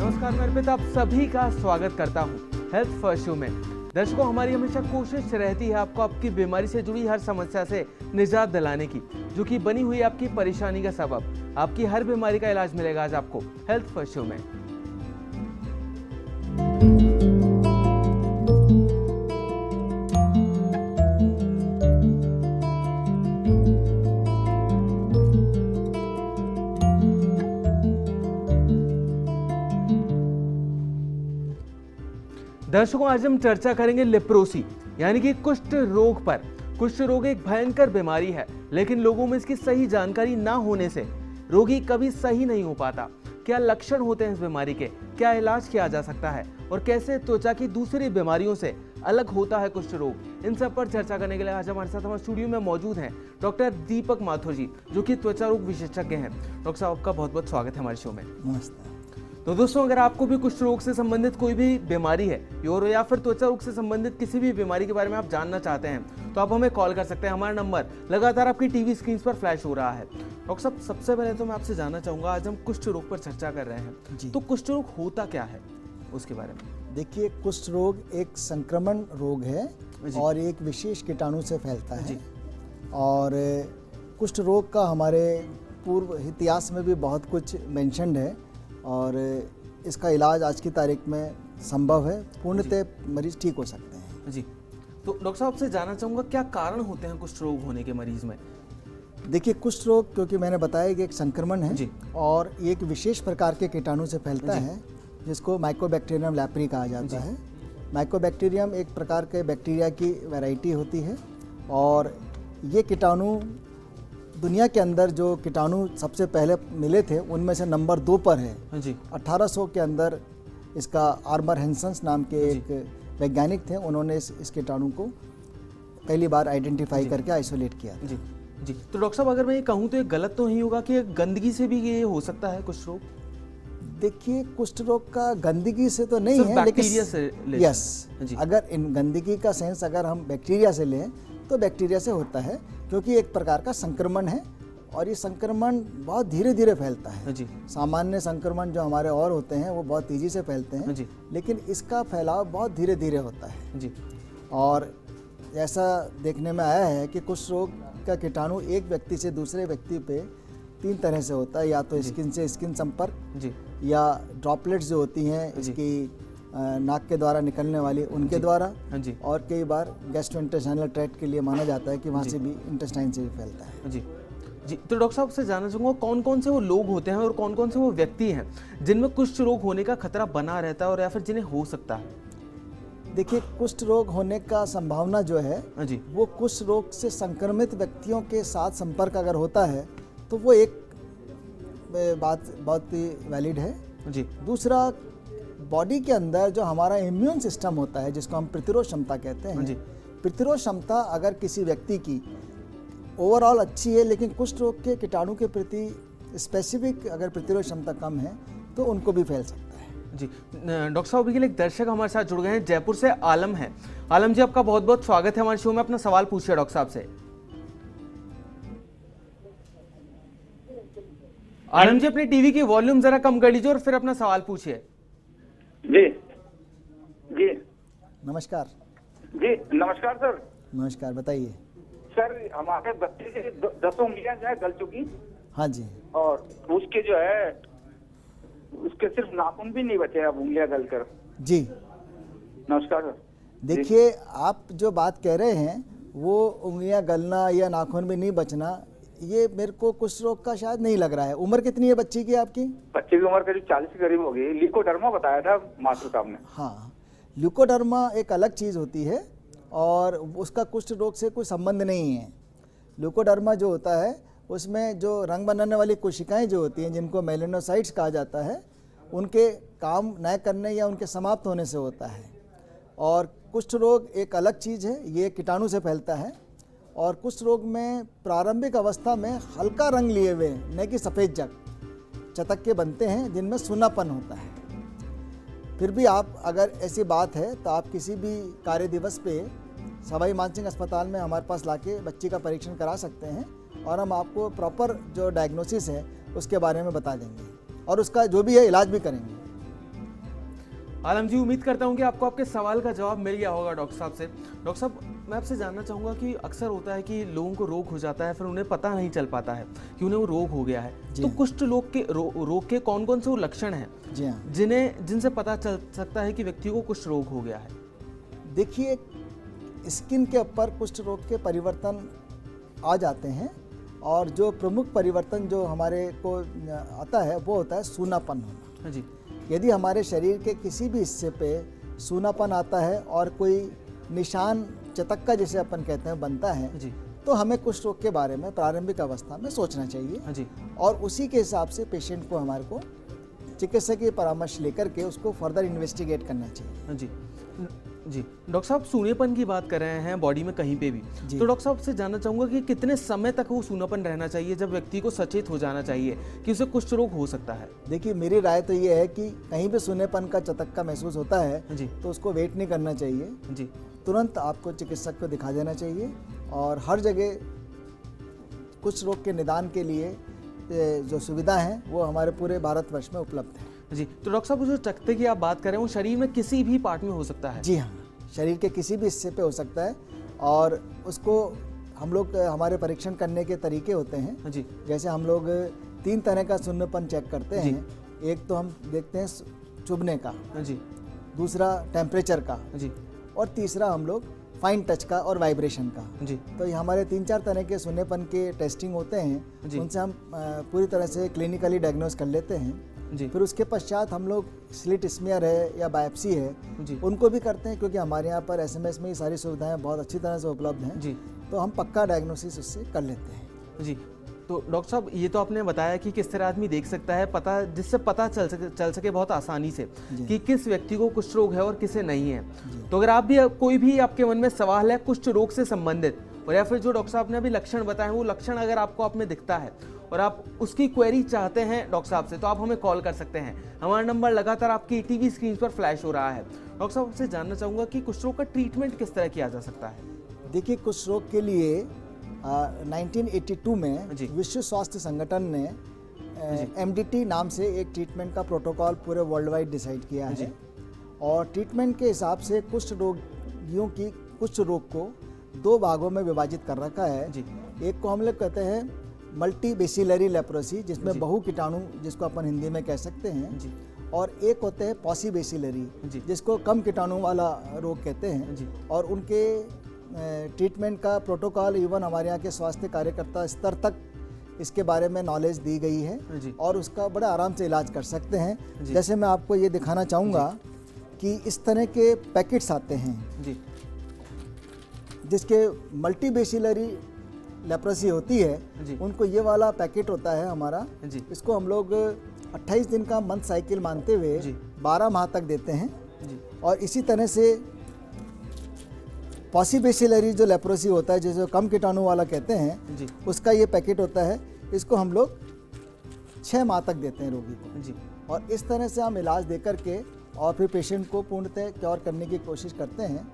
नमस्कार, मैं अर्पित आप सभी का स्वागत करता हूं हेल्थ फर्स्ट शो में। दर्शकों, हमारी हमेशा कोशिश रहती है आपको आपकी बीमारी से जुड़ी हर समस्या से निजात दिलाने की, जो कि बनी हुई आपकी परेशानी का सबब। आपकी हर बीमारी का इलाज मिलेगा आज आपको हेल्थ फर्स्ट शो में। दर्शकों, आज हम चर्चा करेंगे लेप्रोसी यानी कि कुष्ठ रोग पर। कुष्ठ रोग एक भयंकर बीमारी है, लेकिन लोगों में इसकी सही जानकारी ना होने से रोगी कभी सही नहीं हो पाता। क्या लक्षण होते हैं इस बीमारी के, क्या इलाज किया जा सकता है और कैसे त्वचा की दूसरी बीमारियों से अलग होता है कुष्ठ रोग, इन सब पर चर्चा करने के लिए आज हमारे साथ हमारे स्टूडियो में मौजूद हैं डॉक्टर दीपक माथुर जी, जो कि त्वचा रोग विशेषज्ञ हैं। डॉक्टर साहब, आपका बहुत बहुत स्वागत है हमारे शो में। नमस्ते। तो दोस्तों, अगर आपको भी कुष्ठ रोग से संबंधित कोई भी बीमारी है या फिर त्वचा रोग से संबंधित किसी भी बीमारी के बारे में आप जानना चाहते हैं, तो आप हमें कॉल कर सकते हैं। हमारा नंबर लगातार आपकी टीवी स्क्रीन पर फ्लैश हो रहा है। डॉक्टर साहब, सबसे पहले तो मैं आपसे जानना चाहूँगा, आज हम कुष्ठ रोग पर चर्चा कर रहे हैं, तो कुष्ठ रोग होता क्या है उसके बारे में। देखिए, कुष्ठ रोग एक संक्रमण रोग है और एक विशेष कीटाणु से फैलता है। और कुष्ठ रोग का हमारे पूर्व इतिहास में भी बहुत कुछ मेंशन्ड है और इसका इलाज आज की तारीख में संभव है। पूर्णतः मरीज ठीक हो सकते हैं। जी, तो डॉक्टर साहब से जानना चाहूँगा, क्या कारण होते हैं कुष्ठ रोग होने के मरीज में। देखिए, कुष्ठ रोग क्योंकि मैंने बताया कि एक संक्रमण है और एक विशेष प्रकार के कीटाणु से फैलता है, जिसको माइकोबैक्टीरियम लैप्री कहा जाता है। माइकोबैक्टीरियम एक प्रकार के बैक्टीरिया की वैरायटी होती है और ये कीटाणु दुनिया के अंदर जो कीटाणु सबसे पहले मिले थे उनमें से नंबर 2 पर है। 1800 के अंदर इसका आर्मर हेंसन्स नाम के एक वैज्ञानिक थे, उन्होंने इस कीटाणु को पहली बार आइडेंटिफाई करके आइसोलेट किया। जी, तो डॉक्टर साहब, अगर मैं ये कहूँ तो ये गलत तो नहीं होगा कि गंदगी से भी ये हो सकता है कुष्ठ रोग। देखिए, कुष्ठ रोग का गंदगी से तो नहीं है, बैक्टीरिया से अगर इन गंदगी का सेंस अगर हम बैक्टीरिया से लें तो बैक्टीरिया से होता है, क्योंकि एक प्रकार का संक्रमण है और ये संक्रमण बहुत धीरे धीरे फैलता है। सामान्य संक्रमण जो हमारे और होते हैं वो बहुत तेजी से फैलते हैं, लेकिन इसका फैलाव बहुत धीरे धीरे होता है। और ऐसा देखने में आया है कि कुष्ठ रोग का कीटाणु एक व्यक्ति से दूसरे व्यक्ति पे 3 तरह से होता है, या तो स्किन से स्किन संपर्क, या ड्रॉपलेट्स जो होती हैं इसकी नाक के द्वारा निकलने वाली उनके द्वारा, और कई बार गैस्ट्रोइंटेस्टाइनल ट्रैक्ट के लिए माना जाता है कि वहाँ से भी इंटेस्टाइन से भी फैलता है। जी, तो डॉक्टर साहब से जानना चाहूँगा, कौन कौन से वो लोग होते हैं और कौन कौन से वो व्यक्ति हैं जिनमें कुष्ठ रोग होने का खतरा बना रहता है और या फिर जिन्हें हो सकता है। देखिए, कुष्ठ रोग होने का संभावना जो है वो कुष्ठ रोग से संक्रमित व्यक्तियों के साथ संपर्क अगर होता है तो वो एक बात बहुत ही वैलिड है। दूसरा, बॉडी के अंदर जो हमारा इम्यून सिस्टम होता है, जिसको हम प्रतिरोध क्षमता कहते हैं, प्रतिरोध क्षमता अगर किसी व्यक्ति की ओवरऑल अच्छी है लेकिन कुष्ठ रोग के कीटाणु के प्रति स्पेसिफिक अगर प्रतिरोध क्षमता कम है तो उनको भी फैल सकता है। जी, डॉक्टर साहब, अभी के लिए एक दर्शक हमारे साथ जुड़ गए हैं, जयपुर से आलम है। आलम जी, आपका बहुत बहुत स्वागत है हमारे शो में। अपना सवाल पूछिए डॉक्टर साहब से। आलम जी, अपनी टीवी की वॉल्यूम जरा कम कर लीजिए और फिर अपना सवाल पूछिए। जी नमस्कार। जी नमस्कार सर। नमस्कार, बताइए सर। हमारे बच्चे की 10 उंगलियां जो है गल चुकी। हाँ जी। और उसके जो है उसके सिर्फ नाखून भी नहीं बचे अब उंगलियां गल कर। जी नमस्कार सर। देखिए, आप जो बात कह रहे हैं वो उंगलियां गलना या नाखून भी नहीं बचना, ये मेरे को कुष्ठ रोग का शायद नहीं लग रहा है। उम्र कितनी है बच्ची की आपकी? बच्चे की उम्र करीब 40 के करीब हो गई। ल्यूकोडर्मा बताया था मास्टर साहब ने। हाँ, ल्यूकोडर्मा एक अलग चीज़ होती है और उसका कुष्ठ रोग से कोई संबंध नहीं है। ल्यूकोडर्मा जो होता है उसमें जो रंग बनाने वाली कोशिकाएं जो होती हैं, जिनको मेलेनोसाइट्स कहा जाता है, उनके काम न करने या उनके समाप्त होने से होता है। और कुष्ठ रोग एक अलग चीज़ है, ये कीटाणु से फैलता है। और कुष्ठ रोग में प्रारंभिक अवस्था में हल्का रंग लिए हुए, न कि सफ़ेद चटक के बनते हैं जिनमें सूनापन होता है। फिर भी आप अगर ऐसी बात है तो आप किसी भी कार्य दिवस पे सवाई मानसिंह अस्पताल में हमारे पास लाके बच्ची का परीक्षण करा सकते हैं और हम आपको प्रॉपर जो डायग्नोसिस है उसके बारे में बता देंगे और उसका जो भी है इलाज भी करेंगे। आलम जी, उम्मीद करता हूँ कि आपको आपके सवाल का जवाब मिल गया होगा डॉक्टर साहब से। डॉक्टर साहब, मैं आपसे जानना चाहूँगा कि अक्सर होता है कि लोगों को रोग हो जाता है, फिर उन्हें पता नहीं चल पाता है कि उन्हें वो रोग हो गया है। तो कुष्ठ रोग के कौन कौन से वो लक्षण हैं जी हाँ, जिनसे पता चल सकता है कि व्यक्ति को कुष्ठ रोग हो गया है? देखिए, स्किन के ऊपर कुष्ठ रोग के परिवर्तन आ जाते हैं, और जो प्रमुख परिवर्तन जो हमारे को आता है वो होता है सूनापन होना। हाँ जी। यदि हमारे शरीर के किसी भी हिस्से पे सूनापन आता है और कोई निशान, चतक्का जिसे अपन कहते हैं, बनता है, जी। तो हमें कुष्ठ रोग के बारे में प्रारंभिक अवस्था में सोचना चाहिए। हाँ जी। और उसी के हिसाब से पेशेंट को हमारे को चिकित्सकीय परामर्श लेकर के उसको फर्दर इन्वेस्टिगेट करना चाहिए। हाँ जी। जी डॉक्टर साहब, सूनेपन की बात कर रहे हैं बॉडी में कहीं पे भी, तो डॉक्टर साहब से जानना चाहूँगा कि कितने समय तक वो सूनापन रहना चाहिए जब व्यक्ति को सचेत हो जाना चाहिए कि उसे कुष्ठ रोग हो सकता है? देखिए, मेरी राय तो ये है कि कहीं भी सूनेपन का चतक्का महसूस होता है जी। तो उसको वेट नहीं करना चाहिए, जी। तुरंत आपको चिकित्सक को दिखा देना चाहिए। और हर जगह कुष्ठ रोग के निदान के लिए जो सुविधा है वो हमारे पूरे भारतवर्ष में उपलब्ध है। जी, तो डॉक्टर साहब, जो चकत्ते की आप बात कर रहे हैं वो शरीर में किसी भी पार्ट में हो सकता है? जी हाँ, शरीर के किसी भी हिस्से पे हो सकता है, और उसको हम लोग, हमारे परीक्षण करने के तरीके होते हैं। जी। जैसे हम लोग 3 तरह का शून्यपन चेक करते हैं। एक तो हम देखते हैं चुभने का, जी। दूसरा टेम्परेचर का, जी। और तीसरा हम लोग फाइन टच का और वाइब्रेशन का। जी। तो ये हमारे 3-4 तरह के शून्यपन के टेस्टिंग होते हैं, जी। उनसे हम पूरी तरह से क्लिनिकली डायग्नोज कर लेते हैं। जी। फिर उसके पश्चात हम लोग स्लिट स्मीयर है या बायोप्सी है, जी। उनको भी करते हैं, क्योंकि हमारे यहाँ पर एसएमएस में ये सारी सुविधाएं बहुत अच्छी तरह से उपलब्ध हैं। जी। तो हम पक्का डायग्नोसिस उससे कर लेते हैं। जी, तो डॉक्टर साहब, ये तो आपने बताया कि किस तरह आदमी देख सकता है, पता जिससे पता चल सके बहुत आसानी से कि किस व्यक्ति को कुष्ठ रोग है और किसे नहीं है। तो अगर आप भी, कोई भी आपके मन में सवाल है कुष्ठ रोग से संबंधित, और या फिर जो डॉक्टर साहब ने अभी लक्षण बताए वो लक्षण अगर आपको आप में दिखता है और आप उसकी क्वेरी चाहते हैं डॉक्टर साहब से, तो आप हमें कॉल कर सकते हैं। हमारा नंबर लगातार आपकी टीवी स्क्रीन पर फ्लैश हो रहा है। डॉक्टर साहब से जानना चाहूँगा कि कुष्ठ रोग का ट्रीटमेंट किस तरह किया जा सकता है? देखिए, कुष्ठ रोग के लिए 1982 में जी। विश्व स्वास्थ्य संगठन ने MDT नाम से एक ट्रीटमेंट का प्रोटोकॉल पूरे वर्ल्ड वाइड डिसाइड किया है। और ट्रीटमेंट के हिसाब से कुष्ठ रोगियों की कुष्ठ रोग को 2 भागों में विभाजित कर रखा है। जी। एक को हम लोग कहते हैं मल्टी बेसिलरी लेप्रोसी, जिसमें बहु कीटाणु, जिसको अपन हिंदी में कह सकते हैं। जी। और एक होते हैं पॉसी बेसिलरी, जी। जिसको कम कीटाणु वाला रोग कहते हैं। जी। और उनके ट्रीटमेंट का प्रोटोकॉल इवन हमारे यहाँ के स्वास्थ्य कार्यकर्ता स्तर तक इसके बारे में नॉलेज दी गई है। जी। और उसका बड़ा आराम से इलाज कर सकते हैं। जी। जैसे मैं आपको ये दिखाना चाहूँगा कि इस तरह के पैकेट्स आते हैं, जी। जिसके मल्टी बेसिलरी लेप्रोसी होती है, जी। उनको ये वाला पैकेट होता है हमारा। जी। इसको हम लोग 28 दिन का मंथ साइकिल मानते हुए जी। 12 माह तक देते हैं। जी। और इसी तरह से पॉसीबेसिलरी जो लेप्रोसी होता है, जिसे कम कीटाणु वाला कहते हैं, जी। उसका ये पैकेट होता है। इसको हम लोग 6 माह तक देते हैं रोगी को। जी। और इस तरह से हम इलाज दे करके और फिर पेशेंट को पूर्णतः क्योर करने की कोशिश करते हैं।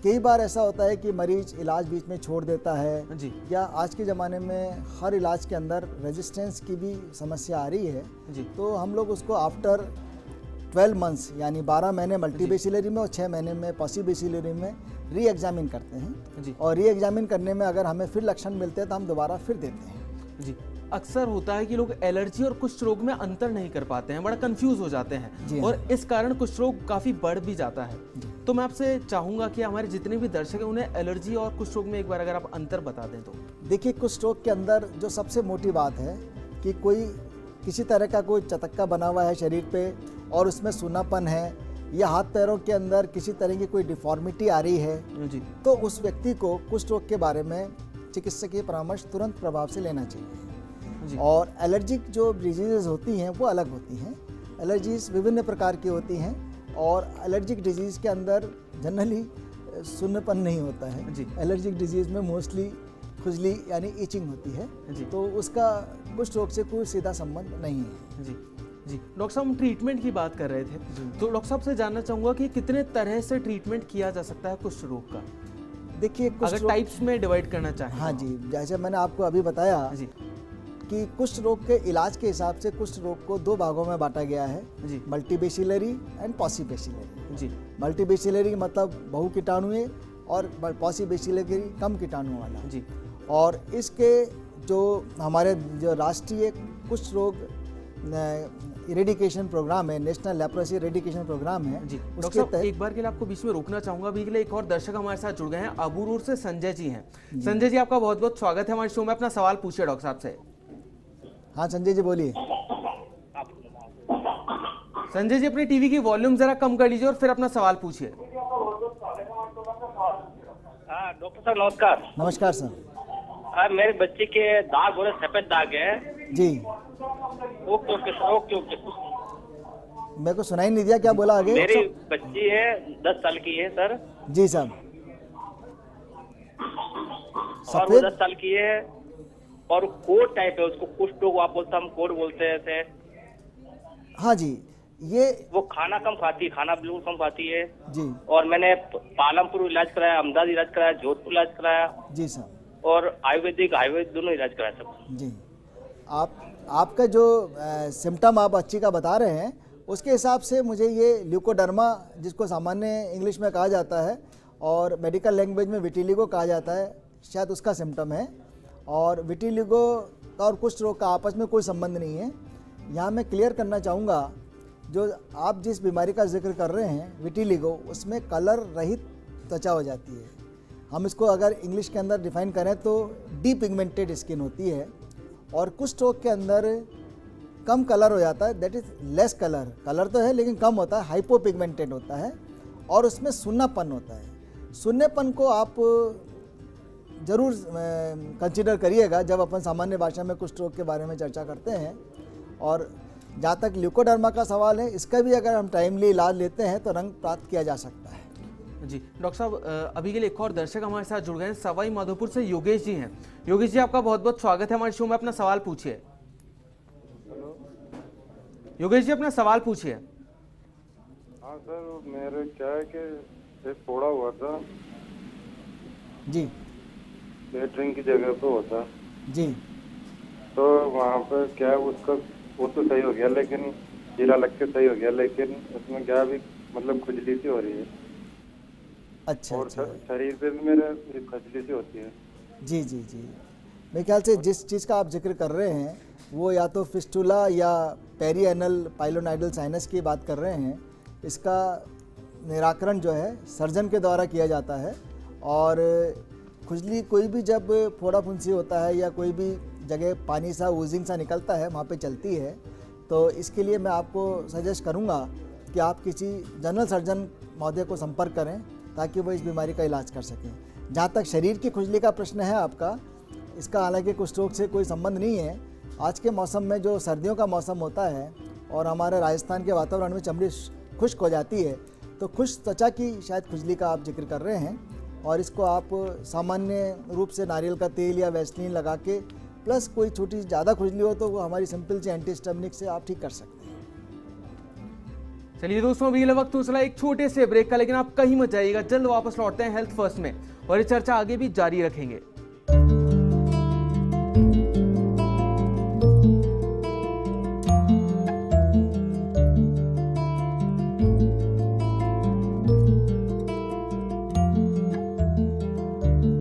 कई बार ऐसा होता है कि मरीज इलाज बीच में छोड़ देता है, जी। या आज के ज़माने में हर इलाज के अंदर रेजिस्टेंस की भी समस्या आ रही है। जी। तो हम लोग उसको आफ्टर 12 मंथ्स, यानी 12 महीने मल्टीबेसिलरी में और 6 महीने में पॉसीबेसिलरी में री एग्जामिन करते हैं। जी। और री एग्जामिन करने में अगर हमें फिर लक्षण मिलते हैं तो हम दोबारा फिर देते हैं। जी, अक्सर होता है कि लोग एलर्जी और कुष्ठ रोग में अंतर नहीं कर पाते हैं, बड़ा कंफ्यूज हो जाते हैं, और इस कारण कुष्ठ रोग काफ़ी बढ़ भी जाता है। तो मैं आपसे चाहूँगा कि हमारे जितने भी दर्शक हैं उन्हें एलर्जी और कुष्ठ रोग में एक बार अगर आप अंतर बता दें तो। देखिए, कुष्ठ रोग के अंदर जो सबसे मोटी बात है कि कोई किसी तरह का कोई चतक्का बना हुआ है शरीर पे और उसमें सूनापन है, या हाथ पैरों के अंदर किसी तरह की कोई डिफॉर्मिटी आ रही है, जी। तो उस व्यक्ति को कुष्ठ रोग के बारे में चिकित्सकीय परामर्श तुरंत प्रभाव से लेना चाहिए। जी। और एलर्जिक जो डिजीज़ होती हैं वो अलग होती हैं। एलर्जीज विभिन्न प्रकार की होती हैं, और एलर्जिक डिजीज़ के अंदर जनरली सुन्नपन नहीं होता है। जी। एलर्जिक डिजीज़ में मोस्टली खुजली यानी ईचिंग होती है। जी। तो उसका कुष्ठ रोग से कोई सीधा संबंध नहीं है। जी। जी, डॉक्टर साहब, हम ट्रीटमेंट की बात कर रहे थे, तो डॉक्टर साहब से जानना चाहूँगा कि कितने तरह से ट्रीटमेंट किया जा सकता है कुष्ठ रोग का? देखिए, कुष्ठ अगर रोग, टाइप्स में डिवाइड करना चाहें। हाँ जी, जैसे मैंने आपको अभी बताया जी। कि कुष्ठ रोग के इलाज के हिसाब से कुष्ठ रोग को 2 भागों में बांटा गया है, जी मल्टीबेसिलरी एंड पॉसीबेसिलरी। जी मल्टीबेसिलरी मतलब बहु कीटाणुए और पॉसीबेसिलरी कम कीटाणु वाला। जी और इसके जो हमारे जो राष्ट्रीय कुष्ठ रोग इरेडिकेशन प्रोग्राम है, नेशनल लेप्रोसी इरेडिकेशन प्रोग्राम है, जी डॉक्टर उसके साहब तहत एक बार के लिए आपको बीच में रोकना चाहूंगा। अभी के लिए एक और दर्शक हमारे साथ जुड़ गए हैं, अबू रोड से संजय जी हैं। संजय जी आपका बहुत बहुत स्वागत है हमारे शो में। अपना सवाल पूछिए डॉक्टर साहब से। हाँ संजय जी बोलिए। संजय जी अपनी टीवी की वॉल्यूम जरा कम कर लीजिए और फिर अपना सवाल पूछिए। हाँ डॉक्टर साहब नमस्कार। नमस्कार सर। मेरे बच्चे के दाग हो रहे, सफेद दाग है जी वो क्यों? मेरे को सुनाई नहीं दिया, क्या बोला आगे? मेरी बच्ची है 10 साल की है सर, जी साहब। और वो 10 साल की है और कोड टाइप है, उसको कुष्ठ रोग आप बोलते, हम कोड बोलते हैं ऐसे। हाँ जी, ये वो खाना कम खाती है, खाना बिल्कुल कम खाती है जी और मैंने पालमपुर इलाज कराया, अहमदाबाद इलाज कराया, जोधपुर इलाज कराया जी साहब और आयुर्वेदिक दोनों इलाज कराया सब। जी। आपका जो सिम्टम आप बच्ची का बता रहे हैं उसके हिसाब से मुझे ये ल्यूकोडर्मा, जिसको सामान्य इंग्लिश में कहा जाता है और मेडिकल लैंग्वेज में विटिलिगो कहा जाता है, शायद उसका सिम्टम है। और विटिलिगो का और कुष्ठ रोग का आपस में कोई संबंध नहीं है। यहाँ मैं क्लियर करना चाहूँगा, जो आप जिस बीमारी का जिक्र कर रहे हैं विटिलिगो, उसमें कलर रहित त्वचा हो जाती है। हम इसको अगर इंग्लिश के अंदर डिफाइन करें तो डीपिगमेंटेड स्किन होती है। और कुष्ठ रोग के अंदर कम कलर हो जाता है, that is less colour. Colour तो है लेकिन कम होता है, हाइपोपिगमेंटेड होता है और उसमें सुन्नापन होता है। सुन्नेपन को आप ज़रूर कंसिडर करिएगा जब अपन सामान्य भाषा में कुष्ठ रोग के बारे में चर्चा करते हैं। और जहाँ तक ल्यूकोडर्मा का सवाल है, इसका भी अगर हम टाइमली इलाज लेते हैं तो रंग प्राप्त किया जा सकता है। जी डॉक्टर साहब अभी के लिए एक और दर्शक हमारे साथ जुड़ गए हैं, सवाई माधोपुर से योगेश जी हैं। योगेश जी आपका बहुत बहुत स्वागत है हमारे शो में। अपना सवाल पूछिए। योगेश जी अपना सवाल पूछिए। हाँ सर, मेरे क्या है कि एक फोड़ा हुआ था जी, लेटरिन की जगह पे होता जी। तो वहाँ पे क्या है, उसका वो तो सही हो गया, लेकिन जीरा लग के सही हो गया, लेकिन उसमें क्या भी मतलब खुजली सी हो रही है। अच्छा और अच्छा। शरीर पे भी मेरे खुजली सी होती है। जी जी जी। मेरे ख्याल से जिस चीज़ का आप जिक्र कर रहे हैं वो या तो फिस्टुला या पेरिएनल पाइलोनाइडल साइनस की बात कर रहे हैं। इसका निराकरण जो है सर्जन के द्वारा किया जाता है। और खुजली कोई भी जब फोड़ा फुंसी होता है या कोई भी जगह पानी सा ओजिंग सा निकलता है वहाँ पे चलती है, तो इसके लिए मैं आपको सजेस्ट करूँगा कि आप किसी जनरल सर्जन महोदय को संपर्क करें ताकि वो इस बीमारी का इलाज कर सकें। जहाँ तक शरीर की खुजली का प्रश्न है आपका, इसका हालांकि कुष्ठ रोग से कोई संबंध नहीं है। आज के मौसम में जो सर्दियों का मौसम होता है और हमारे राजस्थान के वातावरण में चमड़ी खुश्क हो जाती है, तो खुश्क त्वचा की शायद खुजली का आप जिक्र कर रहे हैं। और इसको आप सामान्य रूप से नारियल का तेल या वैसलीन लगा के, प्लस कोई छोटी ज़्यादा खुजली हो तो वो हमारी सिंपल से एंटीहिस्टामिनिक से आप ठीक कर सकते हैं। चलिए दोस्तों अभी ये वक्त चला एक छोटे से ब्रेक का, लेकिन आप कहीं मत जाइएगा, जल्द वापस लौटते हैं हेल्थ फर्स्ट में और ये चर्चा आगे भी जारी रखेंगे।